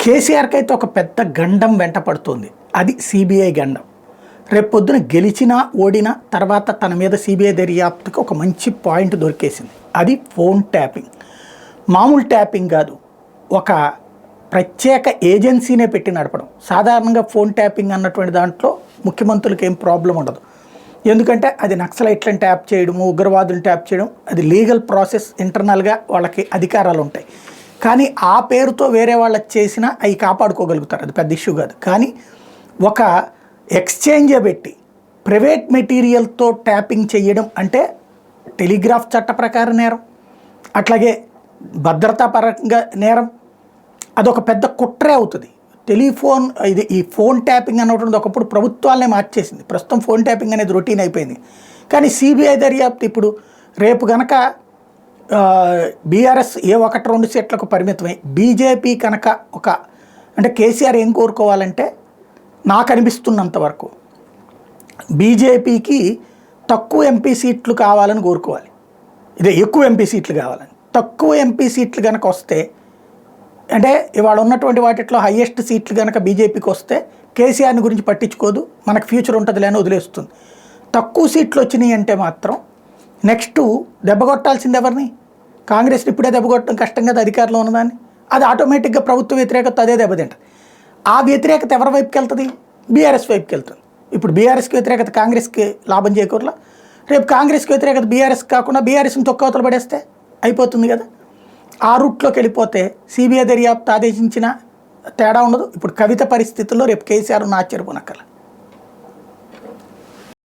కేసీఆర్కి అయితే ఒక పెద్ద గండం వెంట పడుతుంది. అది సిబిఐ గండం. రేపు పొద్దున గెలిచినా ఓడినా తర్వాత తన మీద సిబిఐ దర్యాప్తుకి ఒక మంచి పాయింట్ దొరికేసింది. అది ఫోన్ ట్యాపింగ్. మామూలు ట్యాపింగ్ కాదు, ఒక ప్రత్యేక ఏజెన్సీనే పెట్టి నడపడం. సాధారణంగా ఫోన్ ట్యాపింగ్ అన్నటువంటి దాంట్లో ముఖ్యమంత్రులకు ఏం ప్రాబ్లం ఉండదు. ఎందుకంటే అది నక్సలైట్లను ట్యాప్ చేయడము, ఉగ్రవాదులను ట్యాప్ చేయడం, అది లీగల్ ప్రాసెస్, ఇంటర్నల్గా వాళ్ళకి అధికారాలు ఉంటాయి. కానీ ఆ పేరుతో వేరే వాళ్ళకి చేసినా అవి కాపాడుకోగలుగుతారు, అది పెద్ద ఇష్యూ కాదు. కానీ ఒక ఎక్స్చేంజే పెట్టి ప్రైవేట్ మెటీరియల్తో ట్యాపింగ్ చేయడం అంటే టెలిగ్రాఫ్ చట్ట ప్రకారం నేరం, అట్లాగే భద్రతా పరంగా నేరం. అదొక పెద్ద కుట్రే అవుతుంది. టెలిఫోన్ ఈ ఫోన్ ట్యాపింగ్ అన్నటువంటి ఒకప్పుడు ప్రభుత్వాలనే మార్చేసింది. ప్రస్తుతం ఫోన్ ట్యాపింగ్ అనేది రొటీన్ అయిపోయింది. కానీ సిబిఐ దర్యాప్తు ఇప్పుడు రేపు గనక బీఆర్ఎస్ 1-2 సీట్లకు పరిమితమై బీజేపీ కనుక అంటే కేసీఆర్ ఏం కోరుకోవాలంటే, నాకు అనిపిస్తున్నంత వరకు బీజేపీకి తక్కువ ఎంపీ సీట్లు కావాలని కోరుకోవాలి. ఇదే ఎక్కువ ఎంపీ సీట్లు కావాలని. తక్కువ ఎంపీ సీట్లు కనుక వస్తే, అంటే ఇవాళ ఉన్నటువంటి వాటిలో హయ్యెస్ట్ సీట్లు కనుక బీజేపీకి వస్తే కేసీఆర్ని గురించి పట్టించుకోదు, మనకు ఫ్యూచర్ ఉంటుంది అని వదిలేస్తుంది. తక్కువ సీట్లు వచ్చినాయి అంటే మాత్రం నెక్స్ట్ దెబ్బకొట్టాల్సింది ఎవరిని? కాంగ్రెస్ని ఇప్పుడే దెబ్బకొట్టడం కష్టం కదా అధికారంలో ఉన్నదాన్ని. అది ఆటోమేటిక్గా ప్రభుత్వ వ్యతిరేకత అదే దెబ్బతింటుంది. ఆ వ్యతిరేకత ఎవరి వైపుకి వెళ్తుంది? బీఆర్ఎస్ వైపుకి వెళ్తుంది. ఇప్పుడు బీఆర్ఎస్కి వ్యతిరేకత కాంగ్రెస్కి లాభం చేకూరలా, రేపు కాంగ్రెస్కి వ్యతిరేకత బీఆర్ఎస్ కాకుండా బీఆర్ఎస్ని తొక్కవతలు పడేస్తే అయిపోతుంది కదా. ఆ రూట్లోకి వెళ్ళిపోతే సిబిఐ దర్యాప్తు ఆదేశించిన తేడా ఉండదు. ఇప్పుడు కవిత పరిస్థితుల్లో రేపు కేసీఆర్ ఆశ్చర్యపోనక్కర్ల.